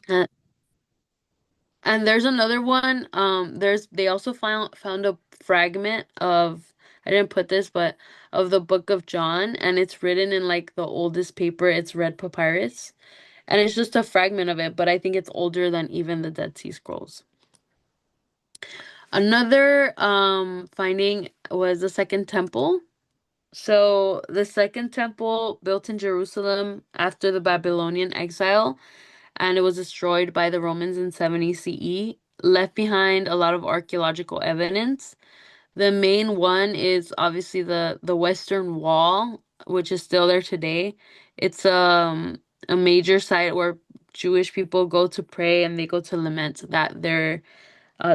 Uh, and there's another one. They also found a fragment of, I didn't put this, but of the Book of John, and it's written in like the oldest paper. It's red papyrus, and it's just a fragment of it, but I think it's older than even the Dead Sea Scrolls. Another finding was the Second Temple. So the Second Temple built in Jerusalem after the Babylonian exile, and it was destroyed by the Romans in 70 CE, left behind a lot of archaeological evidence. The main one is obviously the Western Wall, which is still there today. It's a major site where Jewish people go to pray and they go to lament that their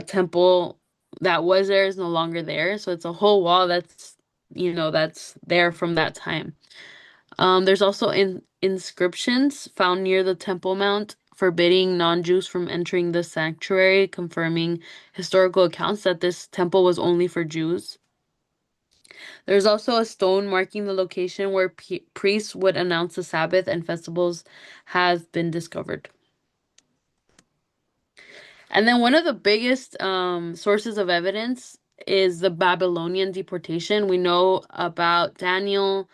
temple that was there is no longer there. So it's a whole wall that's there from that time. There's also inscriptions found near the Temple Mount forbidding non-Jews from entering the sanctuary, confirming historical accounts that this temple was only for Jews. There's also a stone marking the location where priests would announce the Sabbath and festivals has been discovered. And then one of the biggest sources of evidence is the Babylonian deportation. We know about Daniel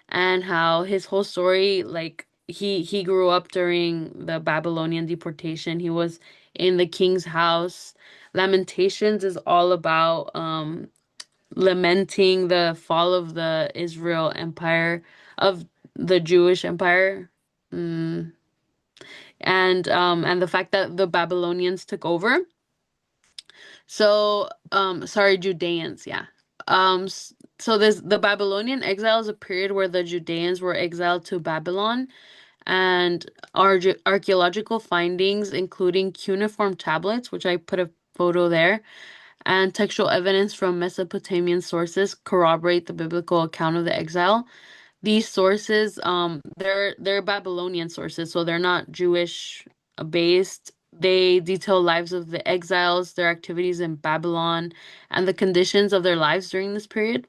and how his whole story, like he grew up during the Babylonian deportation. He was in the king's house. Lamentations is all about lamenting the fall of the Israel empire, of the Jewish empire. Mm. And the fact that the Babylonians took over. So, sorry, Judeans, yeah. So this the Babylonian exile is a period where the Judeans were exiled to Babylon, and archaeological findings, including cuneiform tablets, which I put a photo there, and textual evidence from Mesopotamian sources corroborate the biblical account of the exile. These sources, they're Babylonian sources, so they're not Jewish based. They detail lives of the exiles, their activities in Babylon, and the conditions of their lives during this period.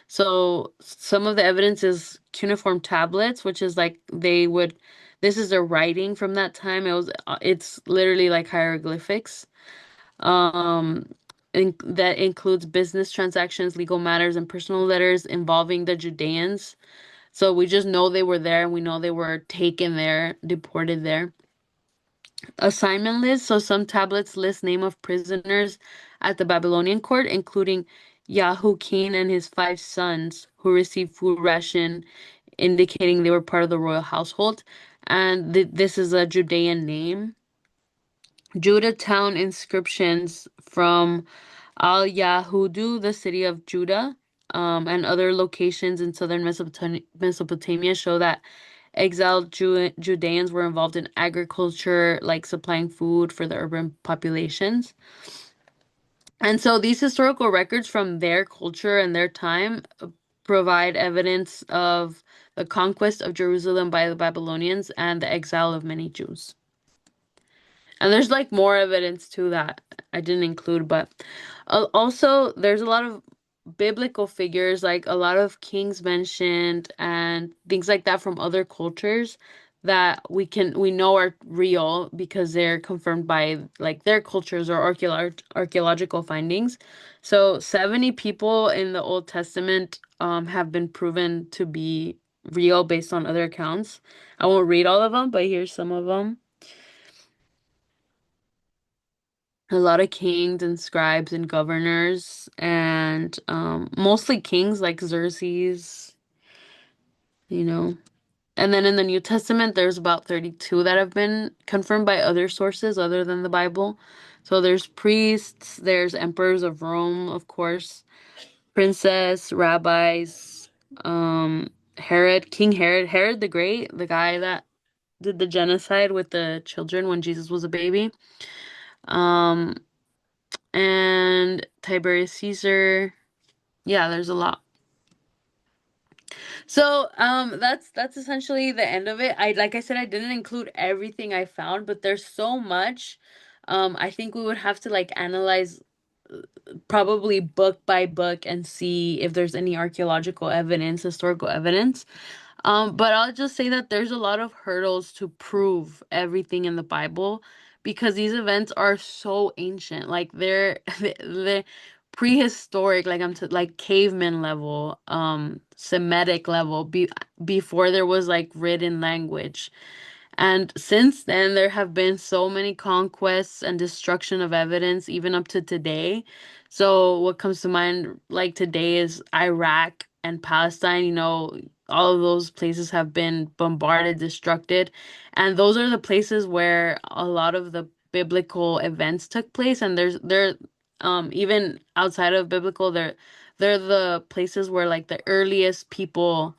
So some of the evidence is cuneiform tablets, which is like this is their writing from that time. It's literally like hieroglyphics. Um, that includes business transactions, legal matters, and personal letters involving the Judeans. So we just know they were there and we know they were taken there, deported there. Assignment list. So some tablets list name of prisoners at the Babylonian court, including Yahukin and his five sons who received food ration, indicating they were part of the royal household. And this is a Judean name. Judah town inscriptions from Al Yahudu, the city of Judah, and other locations in southern Mesopotamia show that exiled Judeans were involved in agriculture, like supplying food for the urban populations. And so these historical records from their culture and their time provide evidence of the conquest of Jerusalem by the Babylonians and the exile of many Jews. And there's like more evidence to that I didn't include, but also there's a lot of biblical figures, like a lot of kings mentioned and things like that from other cultures that we know are real because they're confirmed by like their cultures or archaeological findings. So 70 people in the Old Testament have been proven to be real based on other accounts. I won't read all of them, but here's some of them. A lot of kings and scribes and governors and mostly kings like Xerxes, you know. And then in the New Testament, there's about 32 that have been confirmed by other sources other than the Bible. So there's priests, there's emperors of Rome, of course, princess, rabbis, King Herod the Great, the guy that did the genocide with the children when Jesus was a baby. Um, and Tiberius Caesar. Yeah, there's a lot. So, that's essentially the end of it. Like I said, I didn't include everything I found, but there's so much. I think we would have to like analyze probably book by book and see if there's any archaeological evidence, historical evidence. But I'll just say that there's a lot of hurdles to prove everything in the Bible because these events are so ancient. Like they're prehistoric, like like caveman level, Semitic level, before there was like written language. And since then, there have been so many conquests and destruction of evidence, even up to today. So, what comes to mind, like today, is Iraq and Palestine. All of those places have been bombarded, destructed. And those are the places where a lot of the biblical events took place. And even outside of biblical, they're the places where like the earliest people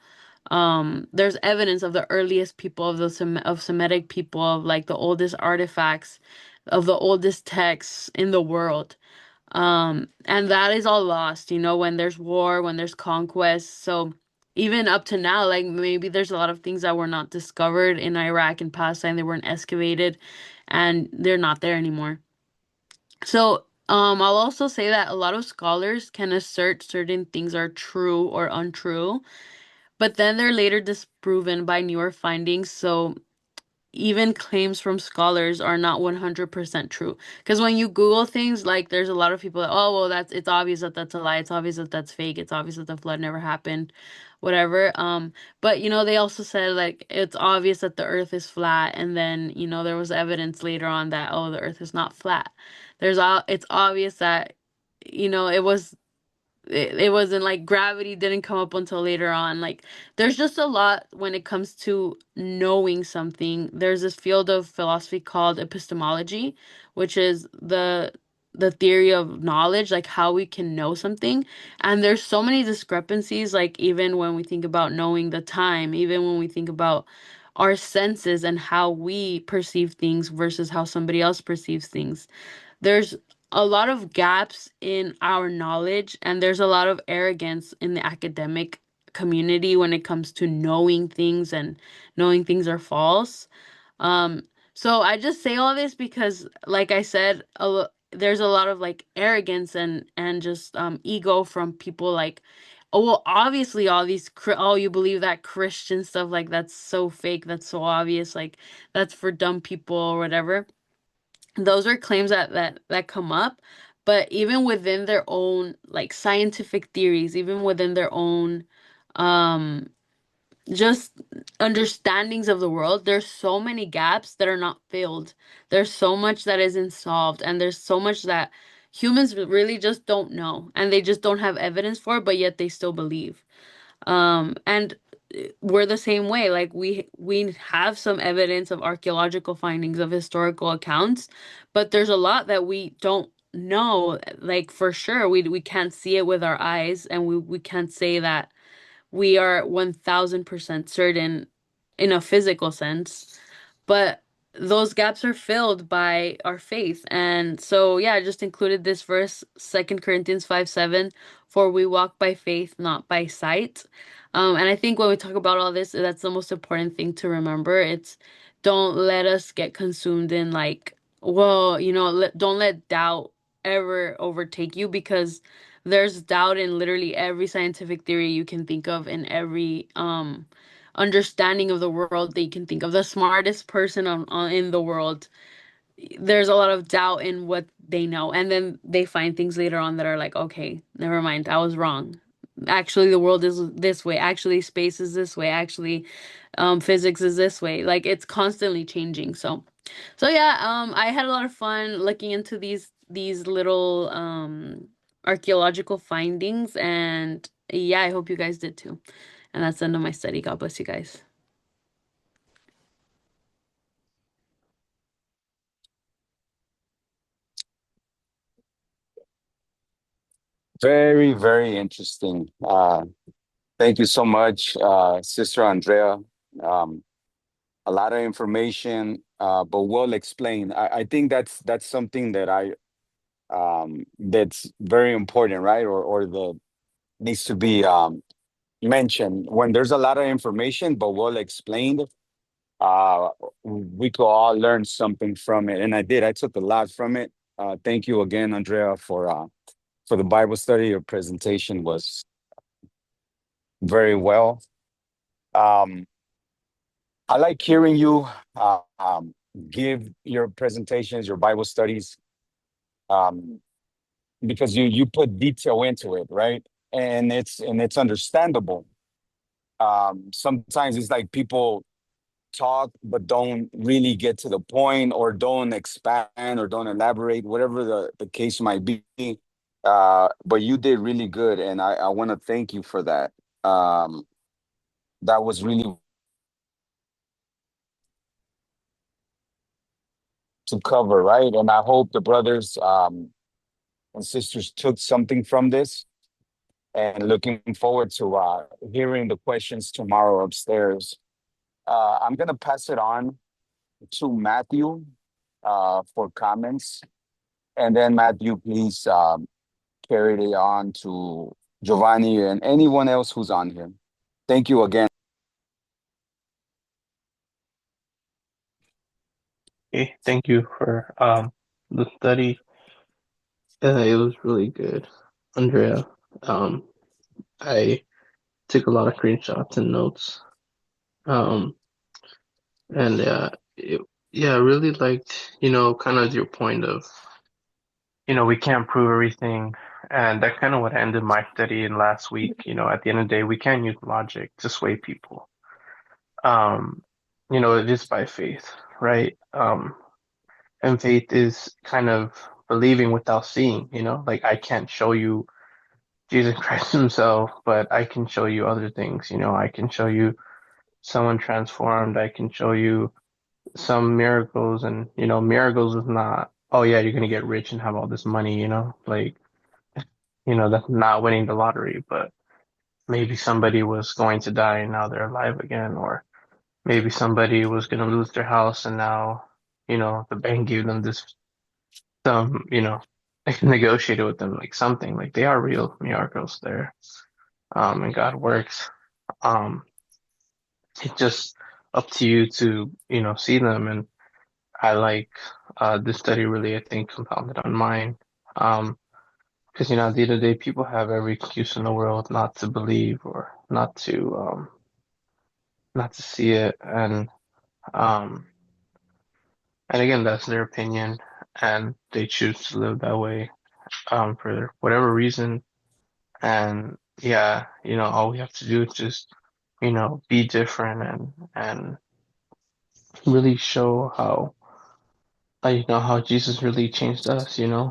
there's evidence of the earliest people of of Semitic people, of like the oldest artifacts of the oldest texts in the world. And that is all lost, when there's war, when there's conquest. So even up to now, like maybe there's a lot of things that were not discovered in Iraq and Palestine. They weren't excavated and they're not there anymore. So I'll also say that a lot of scholars can assert certain things are true or untrue, but then they're later disproven by newer findings. So even claims from scholars are not 100% true. Because when you Google things, like there's a lot of people that, oh, well, it's obvious that that's a lie. It's obvious that that's fake. It's obvious that the flood never happened, whatever. But they also said like it's obvious that the earth is flat. And then, there was evidence later on that, oh, the earth is not flat. It's obvious that, it it wasn't like gravity didn't come up until later on. Like there's just a lot when it comes to knowing something. There's this field of philosophy called epistemology, which is the theory of knowledge, like how we can know something. And there's so many discrepancies, like even when we think about knowing the time, even when we think about our senses and how we perceive things versus how somebody else perceives things. There's a lot of gaps in our knowledge, and there's a lot of arrogance in the academic community when it comes to knowing things and knowing things are false. Um, so I just say all this because, like I said, there's a lot of like arrogance and just ego from people like, oh well, obviously all oh, you believe that Christian stuff, like that's so fake, that's so obvious, like that's for dumb people or whatever. Those are claims that come up, but even within their own like scientific theories, even within their own um just understandings of the world, there's so many gaps that are not filled. There's so much that isn't solved, and there's so much that humans really just don't know, and they just don't have evidence for, but yet they still believe. And we're the same way. Like we have some evidence of archaeological findings, of historical accounts, but there's a lot that we don't know, like for sure. We can't see it with our eyes, and we can't say that we are 1000% certain in a physical sense, but those gaps are filled by our faith. And so, yeah, I just included this verse, 2 Corinthians 5:7, for we walk by faith, not by sight. And I think when we talk about all this, that's the most important thing to remember. It's don't let us get consumed in like, well, don't let doubt ever overtake you, because there's doubt in literally every scientific theory you can think of, in every understanding of the world that you can think of. The smartest person in the world, there's a lot of doubt in what they know, and then they find things later on that are like, okay, never mind, I was wrong. Actually, the world is this way. Actually, space is this way. Actually, physics is this way. Like it's constantly changing. So yeah, I had a lot of fun looking into these little archaeological findings, and yeah, I hope you guys did too. And that's the end of my study. God bless you guys. Very, very interesting. Thank you so much, Sister Andrea. Um, a lot of information, but well explained. I think that's something that I that's very important, right? Or the needs to be mentioned when there's a lot of information, but well explained. Uh, we could all learn something from it, and I did. I took a lot from it. Thank you again, Andrea, for the Bible study. Your presentation was very well. Um, I like hearing you give your presentations, your Bible studies, um, because you put detail into it, right? And it's understandable. Sometimes it's like people talk but don't really get to the point, or don't expand, or don't elaborate, whatever the case might be. But you did really good, and I want to thank you for that. That was really to cover, right? And I hope the brothers and sisters took something from this, and looking forward to hearing the questions tomorrow upstairs. I'm gonna pass it on to Matthew for comments, and then Matthew, please carry it on to Giovanni and anyone else who's on here. Thank you again. Okay, thank you for the study. It was really good, Andrea. Um, I took a lot of screenshots and notes. Um, and yeah, I really liked, kind of your point of, we can't prove everything. And that kind of what ended my study in last week. At the end of the day, we can't use logic to sway people. Um, it is by faith, right? And faith is kind of believing without seeing, like I can't show you Jesus Christ himself, but I can show you other things, I can show you someone transformed, I can show you some miracles, and miracles is not, oh yeah, you're gonna get rich and have all this money, like, that's not winning the lottery, but maybe somebody was going to die and now they're alive again, or maybe somebody was gonna lose their house and now, the bank gave them this some, I can negotiate with them like something, like they are real miracles there. And God works. Um, it's just up to you to, see them. And I like this study really, I think, compounded on mine. Because, at the end of the day, people have every excuse in the world not to believe or not to see it. Um, and again, that's their opinion, and they choose to live that way, for whatever reason. And yeah, all we have to do is just, be different and really show how, how Jesus really changed us, and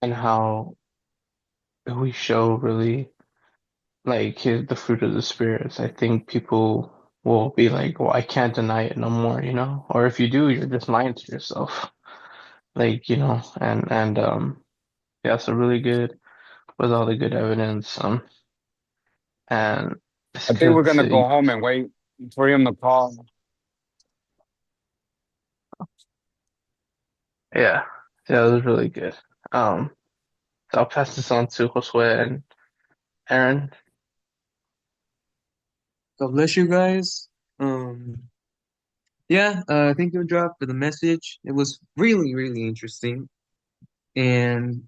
how we show really like the fruit of the spirits. I think people will be like, well, I can't deny it no more, or if you do, you're just lying to yourself, like, yeah, so really good with all the good evidence, and it's I think we're good gonna to, go home and wait for him to call. yeah, yeah, it was really good. Um, so I'll pass this on to Josue and Aaron. God bless you guys. Yeah, thank you, Drop, for the message. It was really, really interesting. And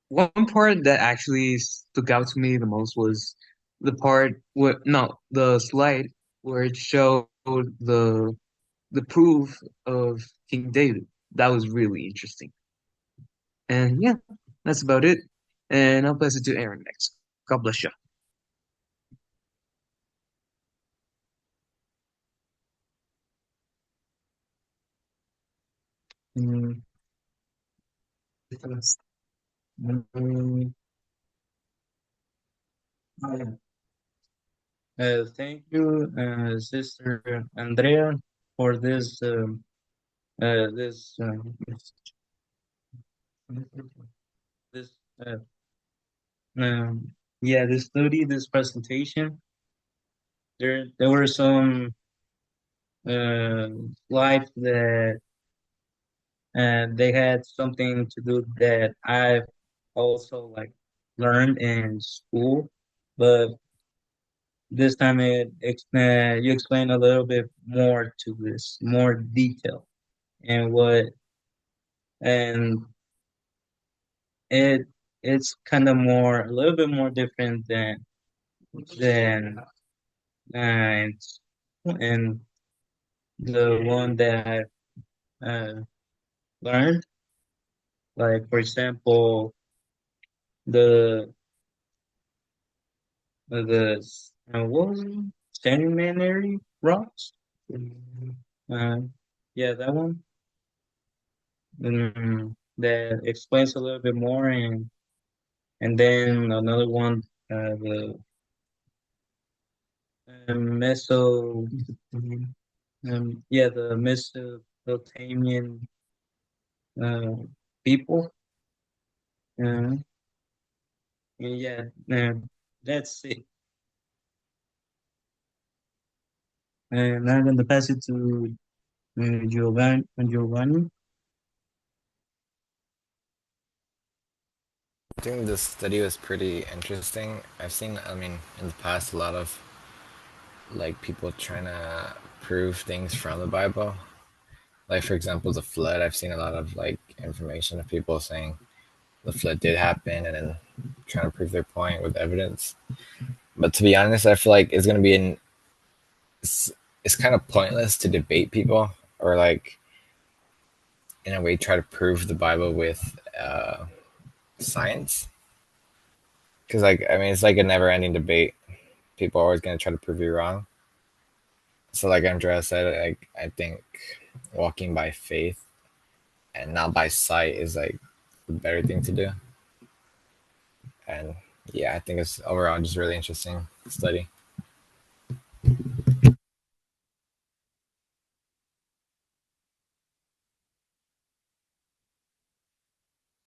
one part that actually stuck out to me the most was the part where, no, the slide where it showed the proof of King David. That was really interesting. And yeah, that's about it. And I'll pass it to Aaron next. God bless you. Mm, mm, thank you, Sister Andrea, for this uh, yeah, this study, this presentation. There were some uh, slides that they had something to do that I've also like learned in school, but this time you explain a little bit more to this, more detail, and what and it it's kind of more a little bit more different than and and the one that I learned, like for example, the what was it? Sedimentary rocks. Uh, yeah, that one. That explains a little bit more, and then another one, the Meso, yeah, the Mesopotamian uh, people. Uh, yeah, that's it. And I'm going to pass it to Giovanni. I think this study was pretty interesting. I've seen, I mean, in the past, a lot of like people trying to prove things from the Bible. Like, for example, the flood. I've seen a lot of like information of people saying the flood did happen and then trying to prove their point with evidence. But to be honest, I feel like it's going to be it's, it's kind of pointless to debate people or like in a way try to prove the Bible with science. Because, like, I mean, it's like a never ending debate. People are always going to try to prove you wrong. So, like Andrea said, like, I think walking by faith and not by sight is like the better thing to do. And yeah, I think it's overall just really interesting study.